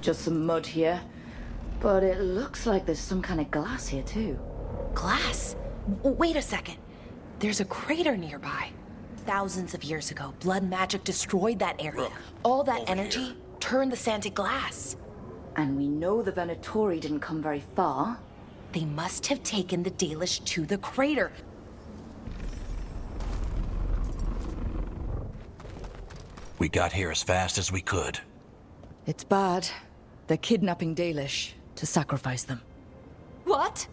Just some mud here. But it looks like there's some kind of glass here too. Glass? Wait a second. There's a crater nearby. Thousands of years ago, blood magic destroyed that area. Look, all that over energy here. turned the sand to glass. And we know the Venatori didn't come very far. They must have taken the Dalish to the crater. We got here as fast as we could. It's bad. They're kidnapping Dalish to sacrifice them. What?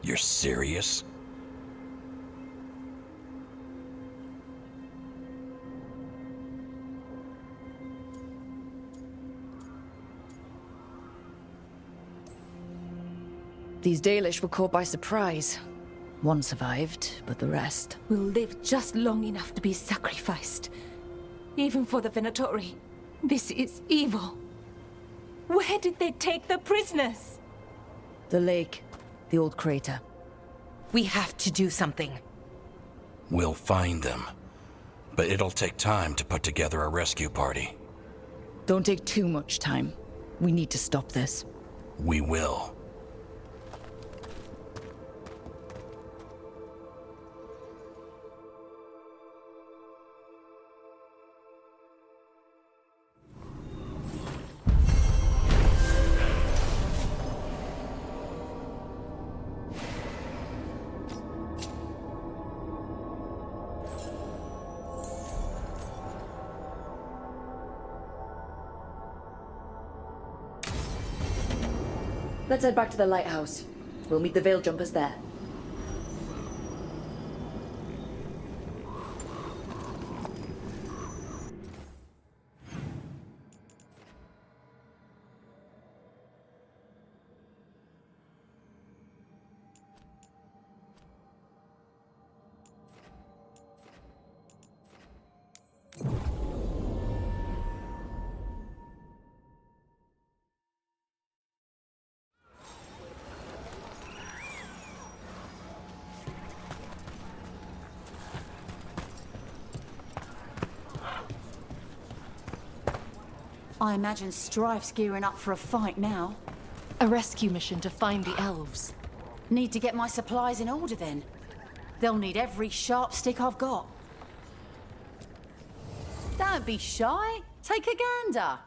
You're serious? These Dalish were caught by surprise. One survived, but the rest... will live just long enough to be sacrificed. Even for the Venatori. This is evil. Where did they take the prisoners? The lake. The old crater. We have to do something. We'll find them. But it'll take time to put together a rescue party. Don't take too much time. We need to stop this. We will. Let's head back to the lighthouse. We'll meet the Veil Jumpers there. I imagine Strife's gearing up for a fight now. A rescue mission to find the elves. Need to get my supplies in order then. They'll need every sharp stick I've got. Don't be shy. Take a gander.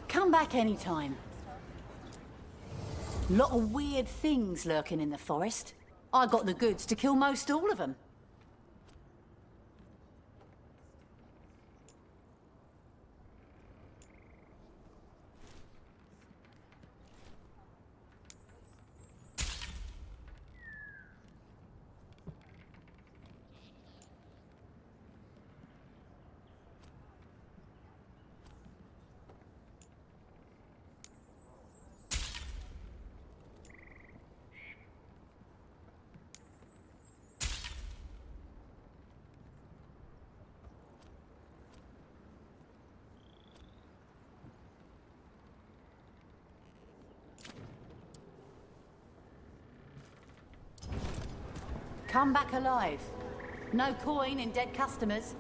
Come back anytime. Lot of weird things lurking in the forest. I got the goods to kill most all of them. Come back alive. No coin in dead customers.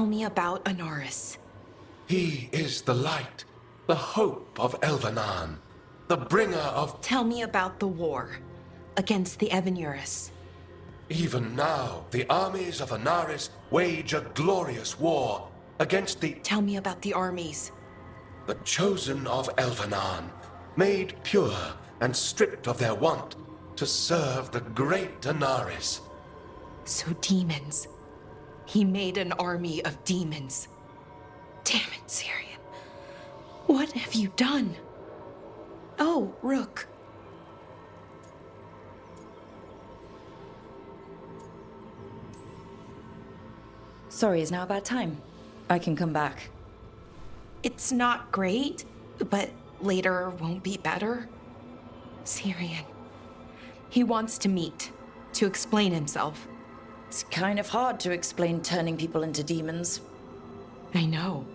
Tell me about Anaris. He is the light, the hope of Elvenan, the bringer of... Tell me about the war against the Evenuris. Even now, the armies of Anaris wage a glorious war against the... Tell me about the armies. The chosen of Elvenan, made pure and stripped of their want to serve the great Anaris. So demons. He made an army of demons. Damn it, Syrian. What have you done? Oh, Rook. Sorry, is now a bad time? I can come back. It's not great, but later won't be better. Syrian. He wants to meet, to explain himself. It's kind of hard to explain turning people into demons. I know.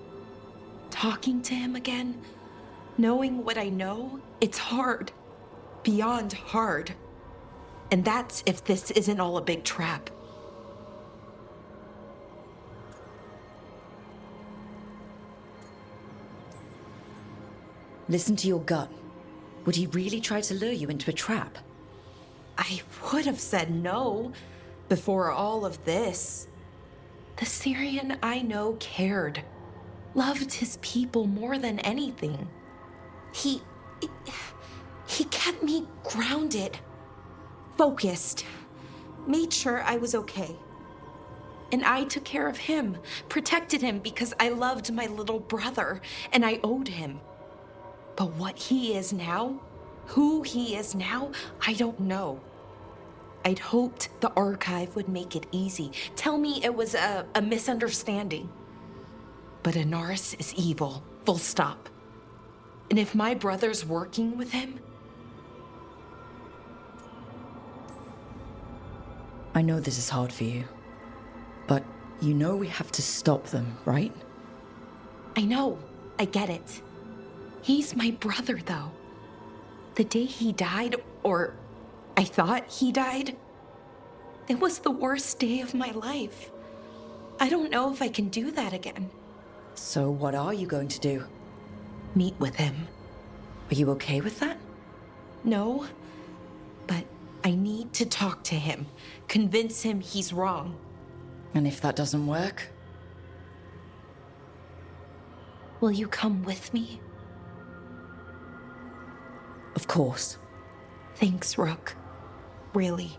Talking to him again, knowing what I know, it's hard. Beyond hard. And that's if this isn't all a big trap. Listen to your gut. Would he really try to lure you into a trap? I would have said no before all of this. The Syrian I know cared, loved his people more than anything. He kept me grounded, focused, made sure I was okay. And I took care of him, protected him because I loved my little brother and I owed him. But what he is now, who he is now, I don't know. I'd hoped the archive would make it easy. Tell me it was a misunderstanding. But Anaris is evil, full stop. And if my brother's working with him... I know this is hard for you, but you know we have to stop them, right? I know, I get it. He's my brother, though. The day he died, or I thought he died, it was the worst day of my life. I don't know if I can do that again. So what are you going to do? Meet with him. Are you okay with that? No, but I need to talk to him, convince him he's wrong. And if that doesn't work? Will you come with me? Of course. Thanks, Rook. Really.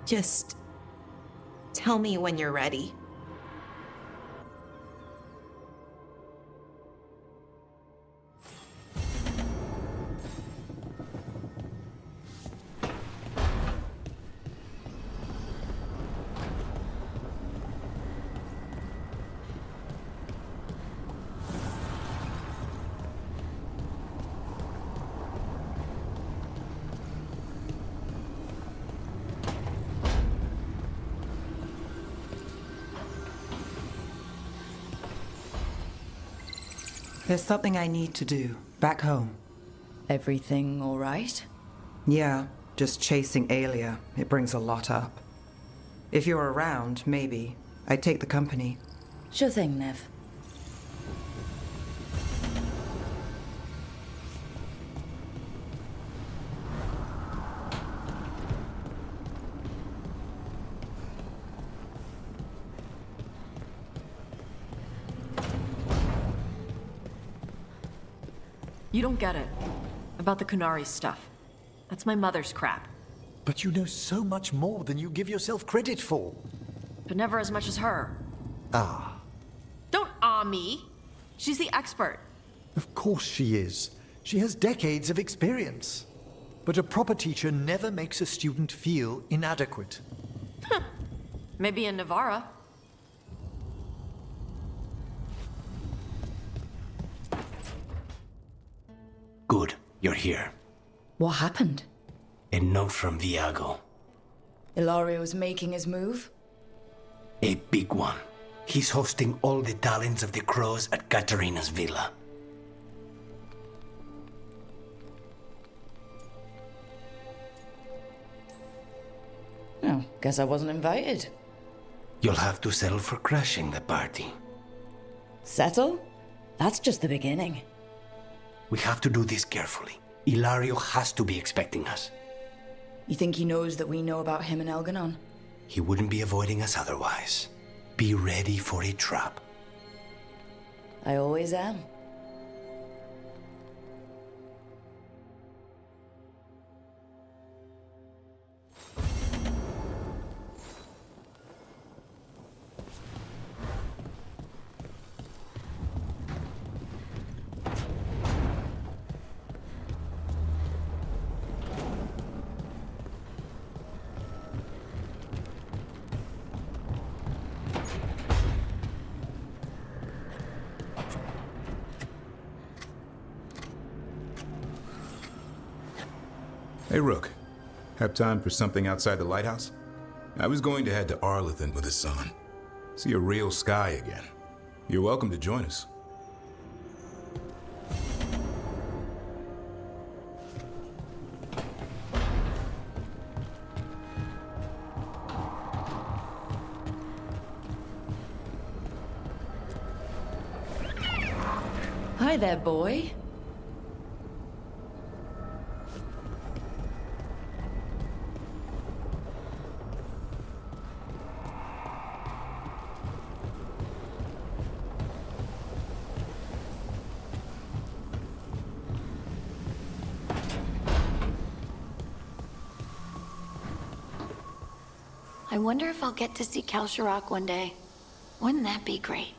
Just tell me when you're ready. There's something I need to do, back home. Everything all right? Yeah, just chasing Aelia. It brings a lot up. If you're around, maybe. I'd take the company. Sure thing, Nev. You don't get it. About the Kunari stuff. That's my mother's crap. But you know so much more than you give yourself credit for. But never as much as her. Ah. Don't me. She's the expert. Of course she is. She has decades of experience. But a proper teacher never makes a student feel inadequate. Maybe in Navarra. Good, you're here. What happened? A note from Viago. Ilario's making his move? A big one. He's hosting all the talents of the crows at Katarina's villa. Oh, guess I wasn't invited. You'll have to settle for crashing the party. Settle? That's just the beginning. We have to do this carefully. Ilario has to be expecting us. You think he knows that we know about him and Elganon? He wouldn't be avoiding us otherwise. Be ready for a trap. I always am. Hey, Rook. Have time for something outside the lighthouse? I was going to head to Arlithan with the sun. See a real sky again. You're welcome to join us. Hi there, boy. I wonder if I'll get to see Kalsharak one day. Wouldn't that be great?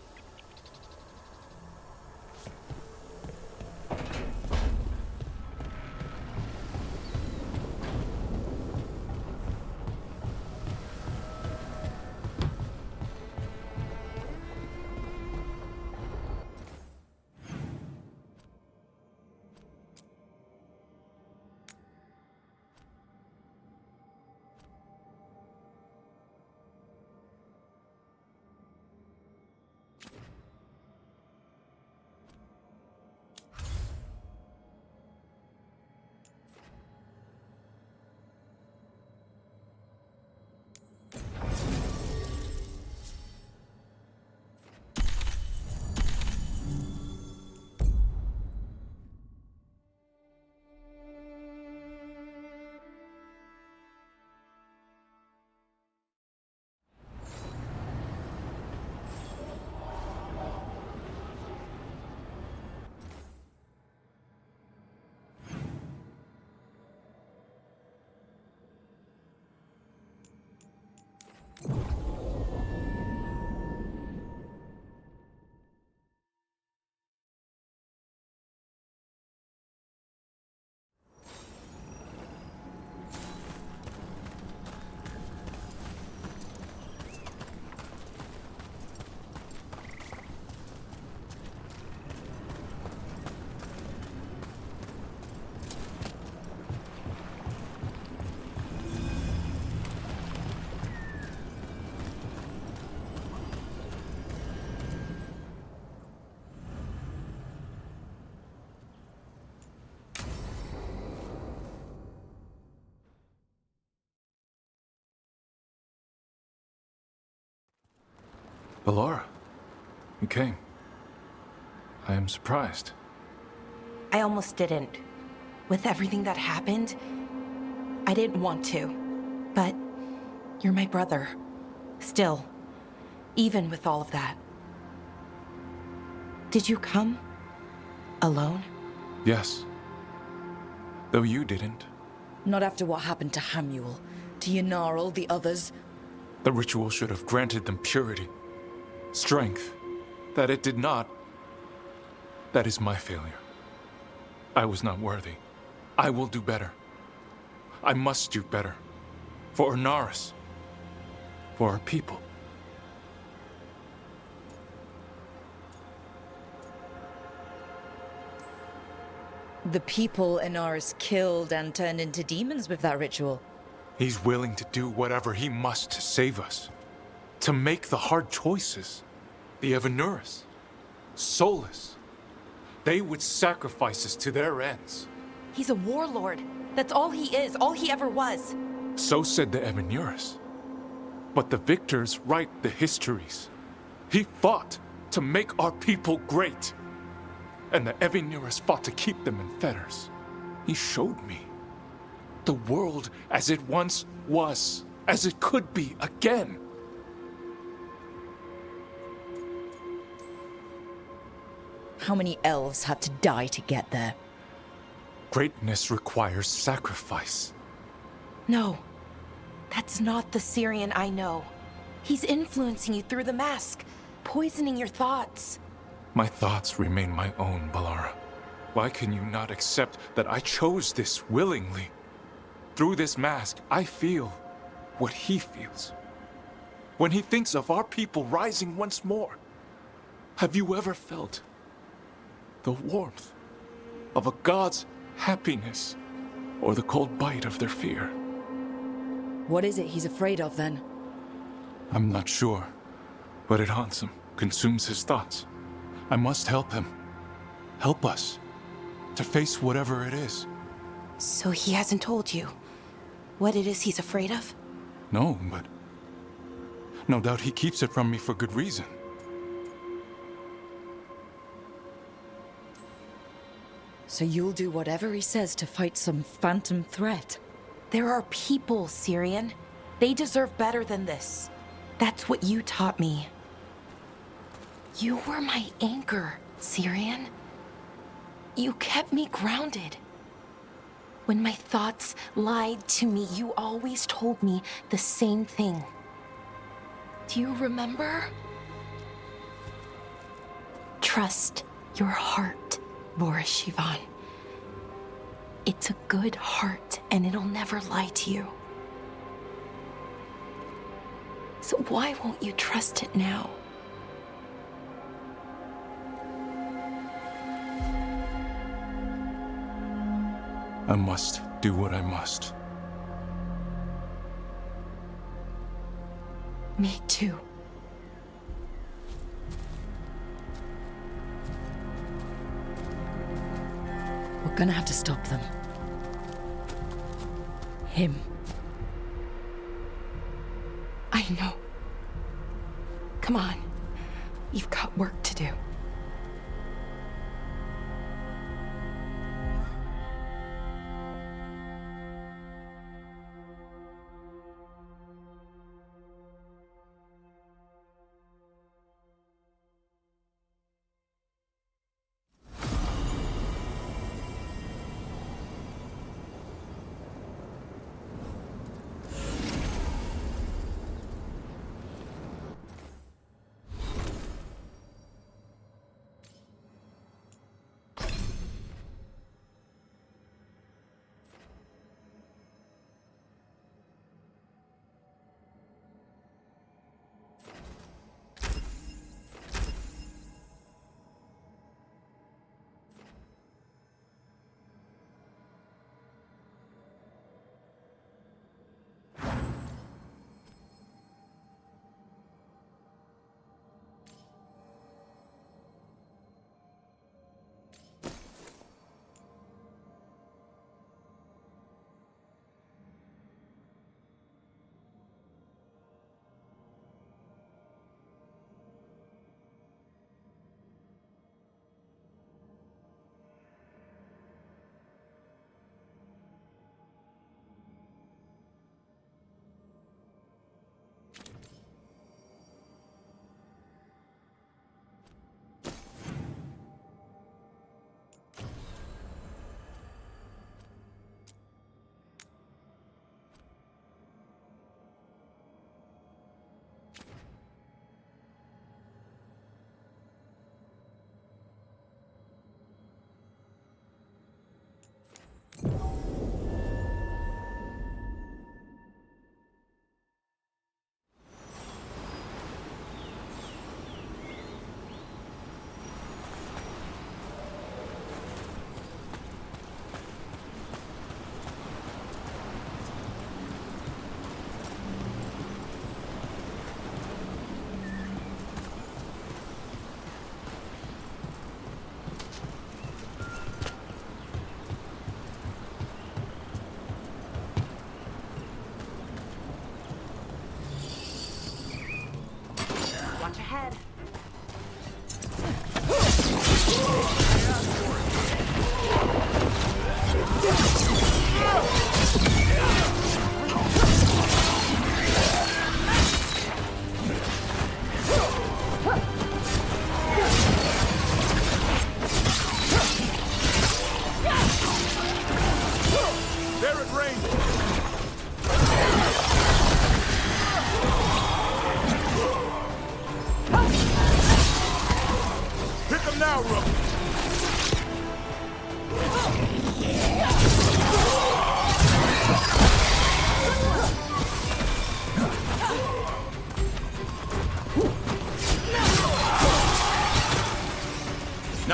Ballora, you came. I am surprised. I almost didn't. With everything that happened, I didn't want to. But you're my brother. Still, even with all of that. Did you come? Alone? Yes. Though you didn't. Not after what happened to Hamuel, to Yanarl, the others. The ritual should have granted them purity. Strength. That it did not. That is my failure. I was not worthy. I will do better. I must do better. For Inaris. For our people. The people Inaris killed and turned into demons with that ritual. He's willing to do whatever he must to save us. To make the hard choices. The Evanuris. Soulless. They would sacrifice us to their ends. He's a warlord. That's all he is, all he ever was. So said the Evanuris. But the victors write the histories. He fought to make our people great. And the Evineras fought to keep them in fetters. He showed me the world as it once was, as it could be again. How many elves have to die to get there? Greatness requires sacrifice. No, that's not the Syrian I know. He's influencing you through the mask, poisoning your thoughts. My thoughts remain my own, Balara. Why can you not accept that I chose this willingly? Through this mask, I feel what he feels. When he thinks of our people rising once more, have you ever felt the warmth of a god's happiness or the cold bite of their fear? What is it he's afraid of, then? I'm not sure, but it haunts him, consumes his thoughts. I must help him. Help us to face whatever it is. So he hasn't told you what it is he's afraid of? No, but no doubt he keeps it from me for good reason. So you'll do whatever he says to fight some phantom threat? There are people, Syrian. They deserve better than this. That's what you taught me. You were my anchor, Syrian. You kept me grounded. When my thoughts lied to me, you always told me the same thing. Do you remember? Trust your heart, Boris Shivan. It's a good heart, and it'll never lie to you. So why won't you trust it now? I must do what I must. Me too. We're gonna have to stop them. Him. I know. Come on. You've got work to do.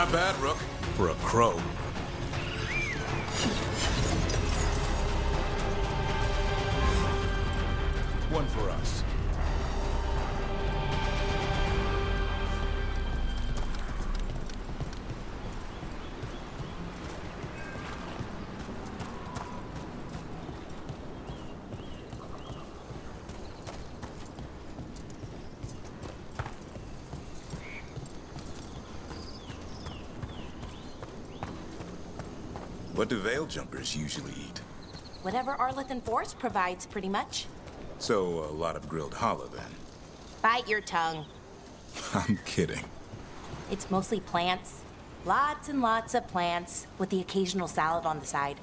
Not bad, Rook, for a crow. One for us. What do veil jumpers usually eat? Whatever Arlithan Force provides, pretty much. So, a lot of grilled hollow, then. Bite your tongue. I'm kidding. It's mostly plants. Lots and lots of plants, with the occasional salad on the side.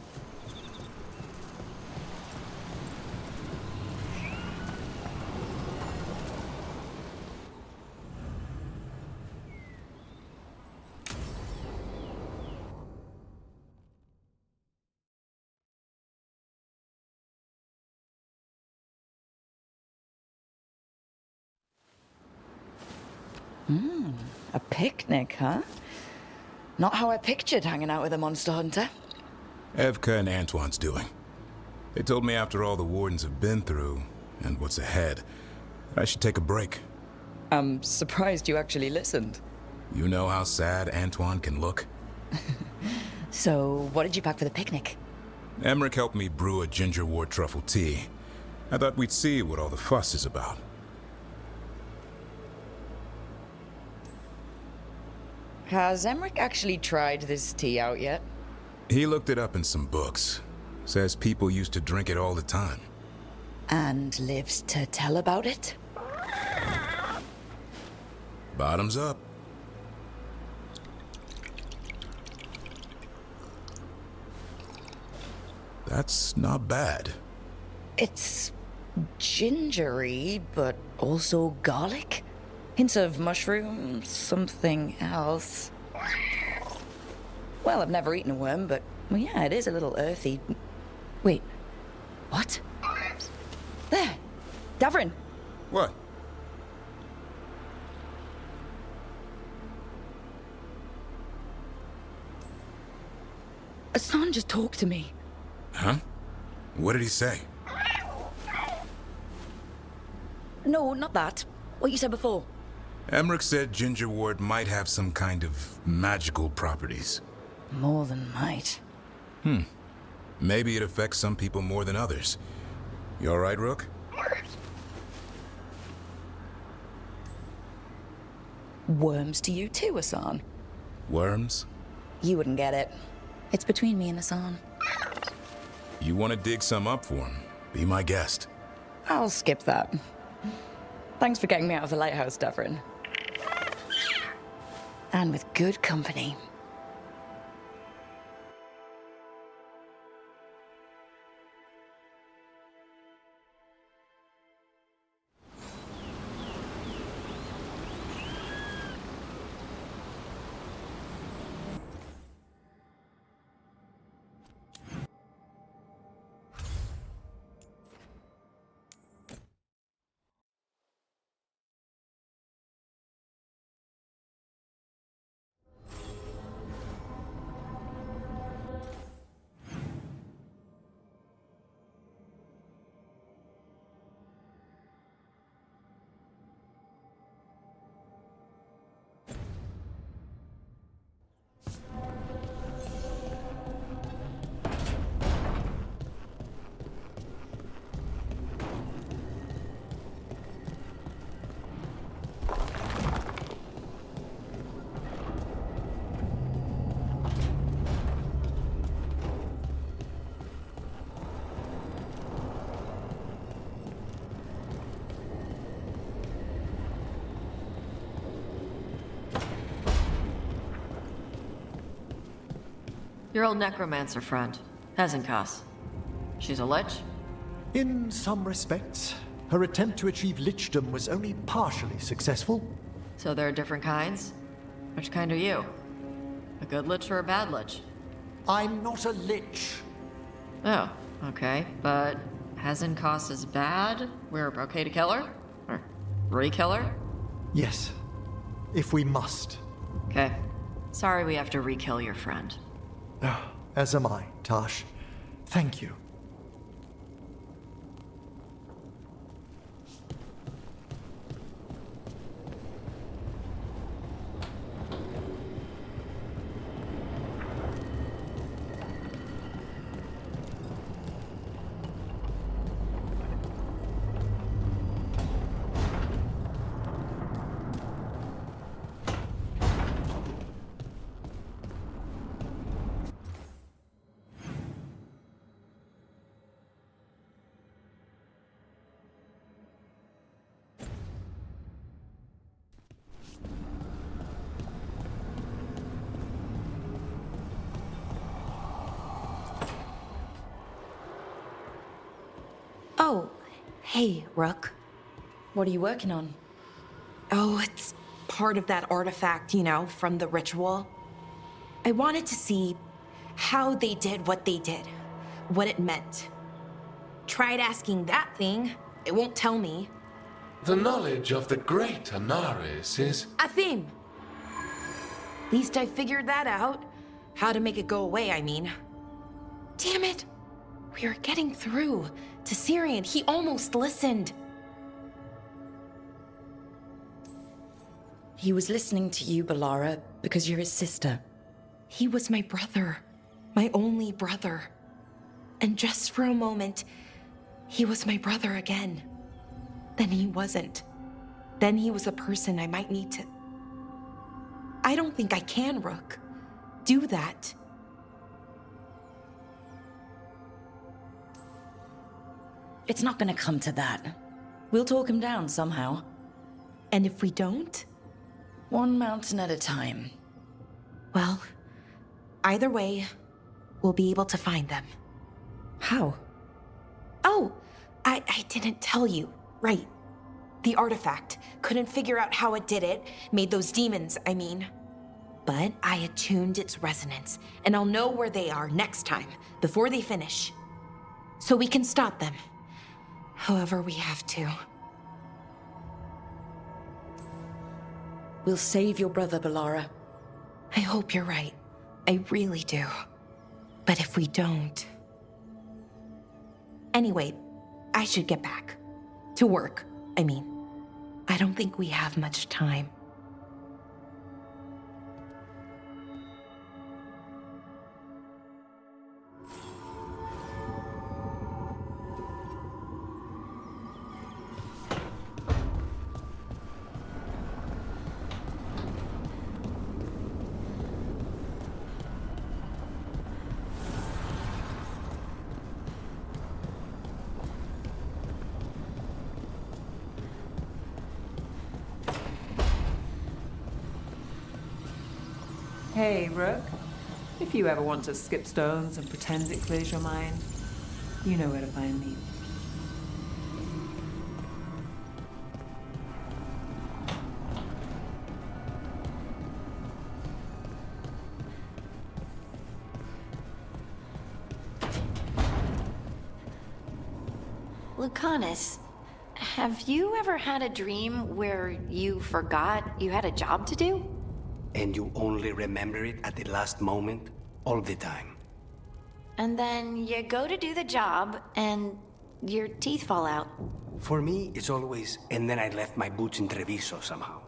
A picnic, huh? Not how I pictured hanging out with a monster hunter. Evka and Antoine's doing. They told me after all the wardens have been through, and what's ahead, I should take a break. I'm surprised you actually listened. You know how sad Antoine can look? So, what did you pack for the picnic? Emmerich helped me brew a ginger wort truffle tea. I thought we'd see what all the fuss is about. Has Emmerich actually tried this tea out yet? He looked it up in some books. Says people used to drink it all the time. And lives to tell about it? Bottoms up. That's not bad. It's gingery, but also garlic. Hints of mushroom, something else. Well, I've never eaten a worm, but well, yeah, it is a little earthy. Wait, what? There, Davrin. What? Hassan just talked to me. Huh? What did he say? No, not that. What you said before. Emmerich said ginger wort might have some kind of magical properties. More than might. Maybe it affects some people more than others. You all right, Rook? Worms to you too, Hassan. Worms? You wouldn't get it. It's between me and Hassan. You want to dig some up for him? Be my guest. I'll skip that. Thanks for getting me out of the lighthouse, Davrin. And with good company. Your old necromancer friend, Hezenkas. She's a lich? In some respects, her attempt to achieve lichdom was only partially successful. So there are different kinds? Which kind are you? A good lich or a bad lich? I'm not a lich. Oh, okay. But Hezenkas is bad? We're okay to kill her? Or re-kill her? Yes, if we must. Okay. Sorry we have to re-kill your friend. As am I, Tosh. Thank you. Oh, hey, Rook. What are you working on? Oh, it's part of that artifact, you know, from the ritual. I wanted to see how they did what they did, what it meant. Tried asking that thing, it won't tell me. The knowledge of the great Anaris is... A theme. Least I figured that out. How to make it go away, I mean. Damn it. We were getting through to Syrian. He almost listened. He was listening to you, Balara, because you're his sister. He was my brother. My only brother. And just for a moment, he was my brother again. Then he wasn't. Then he was a person I might need to... I don't think I can, Rook. Do that. It's not gonna come to that. We'll talk him down somehow. And if we don't? One mountain at a time. Well, either way, we'll be able to find them. How? Oh, I didn't tell you. Right. The artifact. Couldn't figure out how it did it. Made those demons, I mean. But I attuned its resonance, and I'll know where they are next time, before they finish. So we can stop them. However we have to. We'll save your brother, Balara. I hope you're right. I really do. But if we don't... Anyway, I should get back. To work, I mean. I don't think we have much time. Hey, Rook. If you ever want to skip stones and pretend it clears your mind, you know where to find me. Lucanus, have you ever had a dream where you forgot you had a job to do? And you only remember it at the last moment, all the time. And then you go to do the job, and your teeth fall out. For me, it's always, and then I left my boots in Treviso somehow.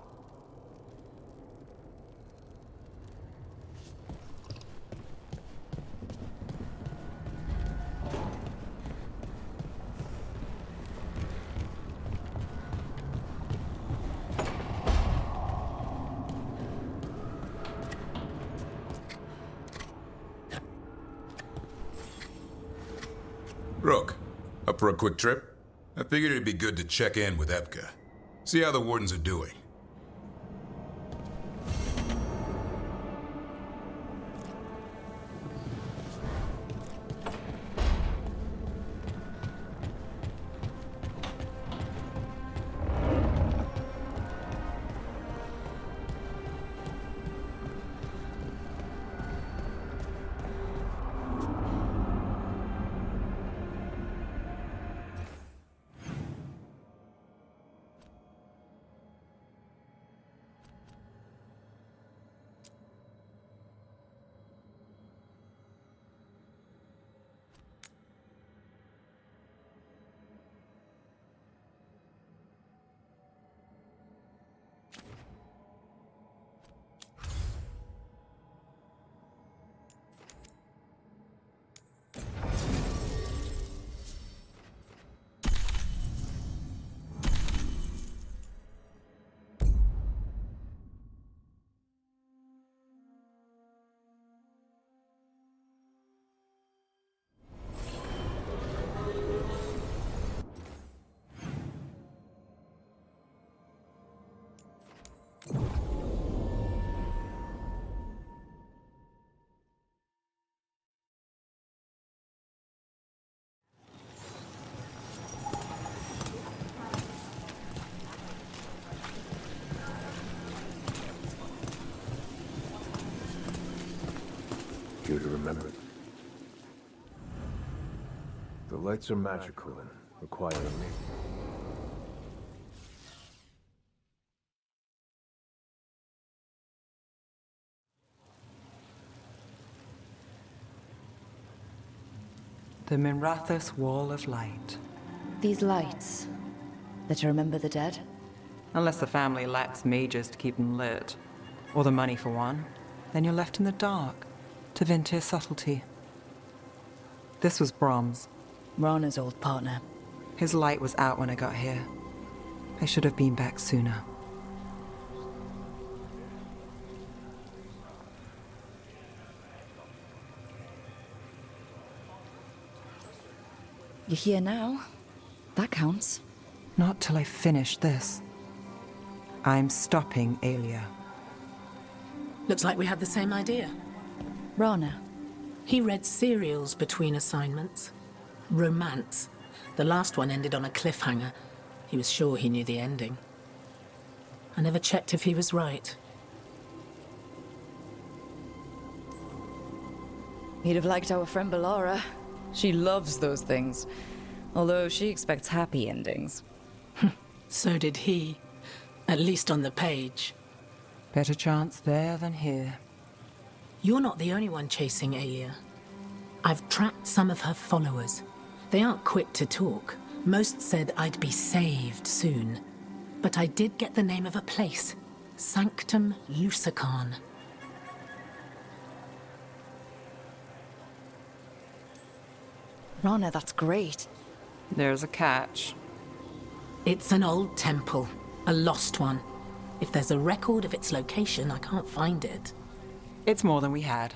Rook, up for a quick trip? I figured it'd be good to check in with Epka. See how the wardens are doing. The lights are magical and require a me. The Minrathous Wall of Light. These lights, they're to remember the dead? Unless the family lacks mages to keep them lit, or the money for one, then you're left in the dark to Vintir's subtlety. This was Brom's. Rana's old partner. His light was out when I got here. I should have been back sooner. You're here now. That counts. Not till I finish this. I'm stopping Aelia. Looks like we had the same idea. Rana. He read serials between assignments. Romance. The last one ended on a cliffhanger. He was sure he knew the ending. I never checked if he was right. He'd have liked our friend Bellara. She loves those things. Although she expects happy endings. So did he. At least on the page. Better chance there than here. You're not the only one chasing Aelia. I've tracked some of her followers. They aren't quick to talk. Most said I'd be saved soon. But I did get the name of a place. Sanctum Lucican. Rana, that's great. There's a catch. It's an old temple. A lost one. If there's a record of its location, I can't find it. It's more than we had.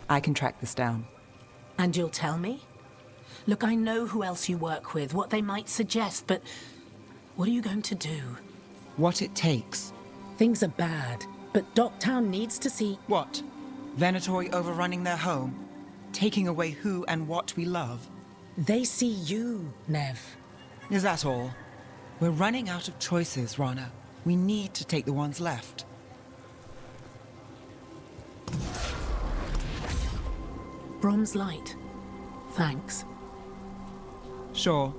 I can track this down. And you'll tell me? Look, I know who else you work with, what they might suggest, but what are you going to do? What it takes. Things are bad, but Docktown needs to see... What? Venatori overrunning their home? Taking away who and what we love? They see you, Nev. Is that all? We're running out of choices, Rana. We need to take the ones left. Brom's light. Thanks. Sure.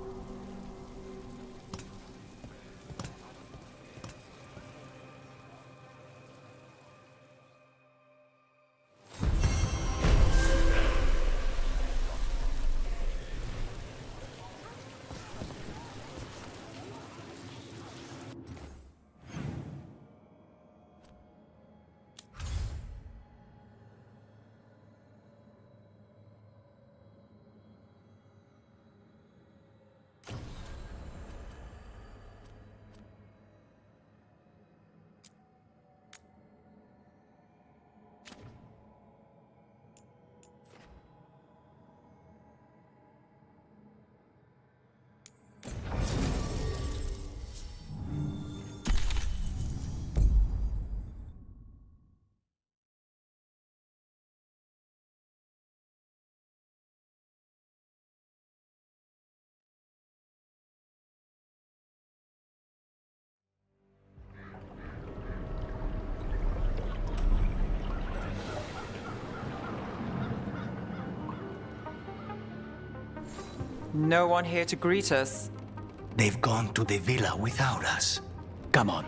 No one here to greet us. They've gone to the villa without us. Come on.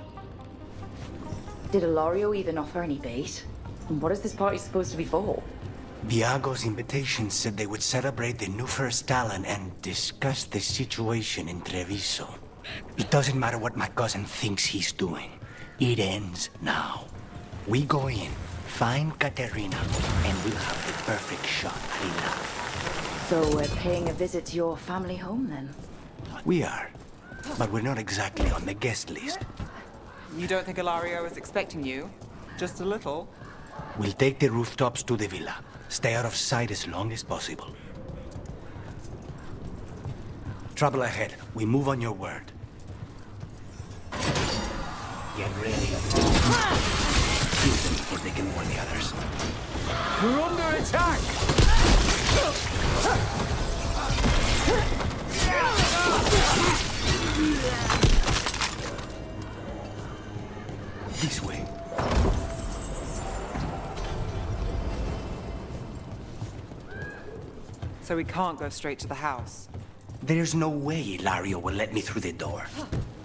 Did Ilario even offer any bait? And what is this party supposed to be for? Viago's invitation said they would celebrate the new first talent and discuss the situation in Treviso. It doesn't matter what my cousin thinks he's doing. It ends now. We go in, find Katerina, and we'll have the perfect shot at enough. So we're paying a visit to your family home, then? We are. But we're not exactly on the guest list. You don't think Ilario is expecting you? Just a little? We'll take the rooftops to the villa. Stay out of sight as long as possible. Trouble ahead. We move on your word. Get ready. Shoot them before they can warn the others. We're under attack! This way. So we can't go straight to the house. There's no way Ilario will let me through the door.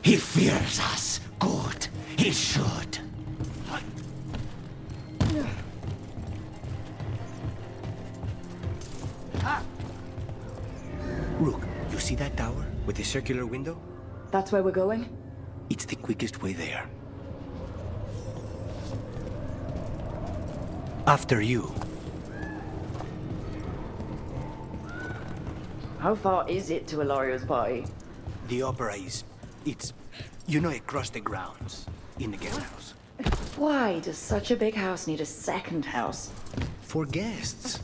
He fears us. Good. He should. Rook, you see that tower with the circular window? That's where we're going? It's the quickest way there. After you. How far is it to Ilario's party? The opera is... it's... you know, across the grounds. In the guest house. Why does such a big house need a second house? For guests.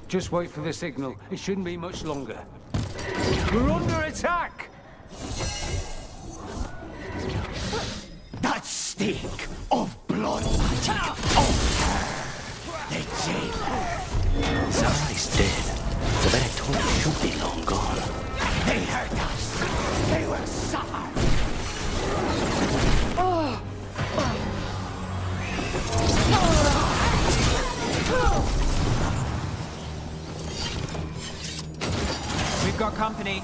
Just wait for the signal. It shouldn't be much longer. We're under attack! That stink of blood magic of her! The jailer! Zara is dead. The Veilguard should be long gone. They hurt us! They will suffer! We've got company.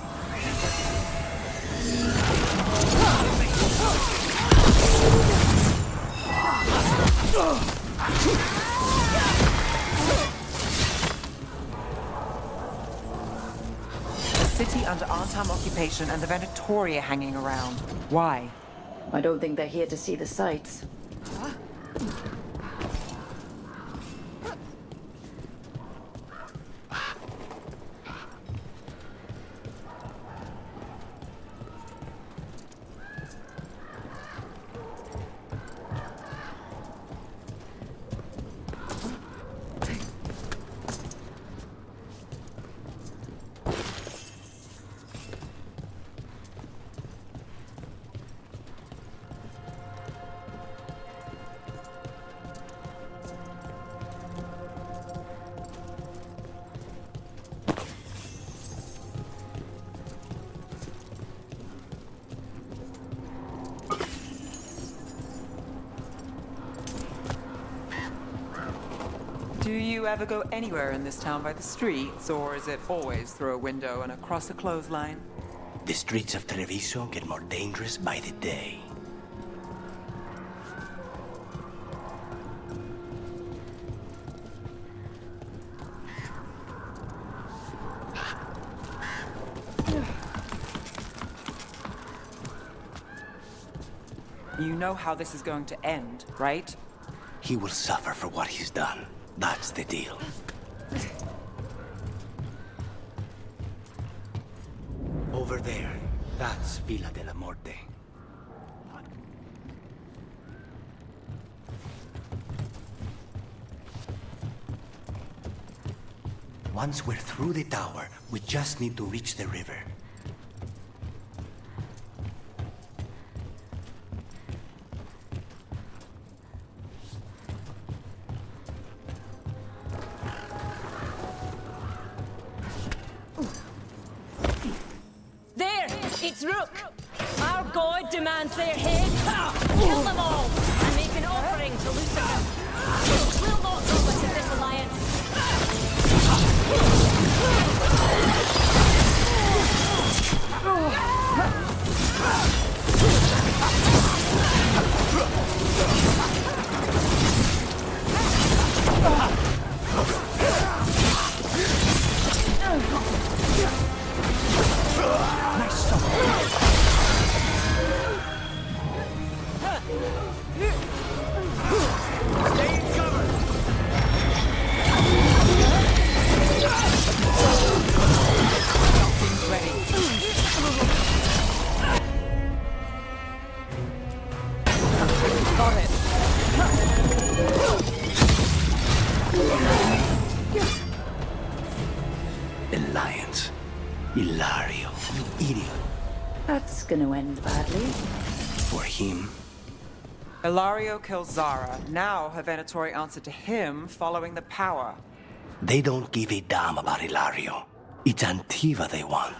The city under Artam occupation and the Venatori hanging around. Why? I don't think they're here to see the sights. Do you ever go anywhere in this town by the streets, or is it always through a window and across a clothesline? The streets of Treviso get more dangerous by the day. You know how this is going to end, right? He will suffer for what he's done. That's the deal. Over there, that's Villa de la Morte. Once we're through the tower, we just need to reach the river. There! It's Rook! Our god demands their head! Kill them all! And make an offering to Lucifer! We'll not go with this alliance! Alliance. Ilario, you idiot. That's gonna end badly. For him. Ilario kills Zara. Now her Venatori answer to him following the power. They don't give a damn about Ilario. It's Antiva they want.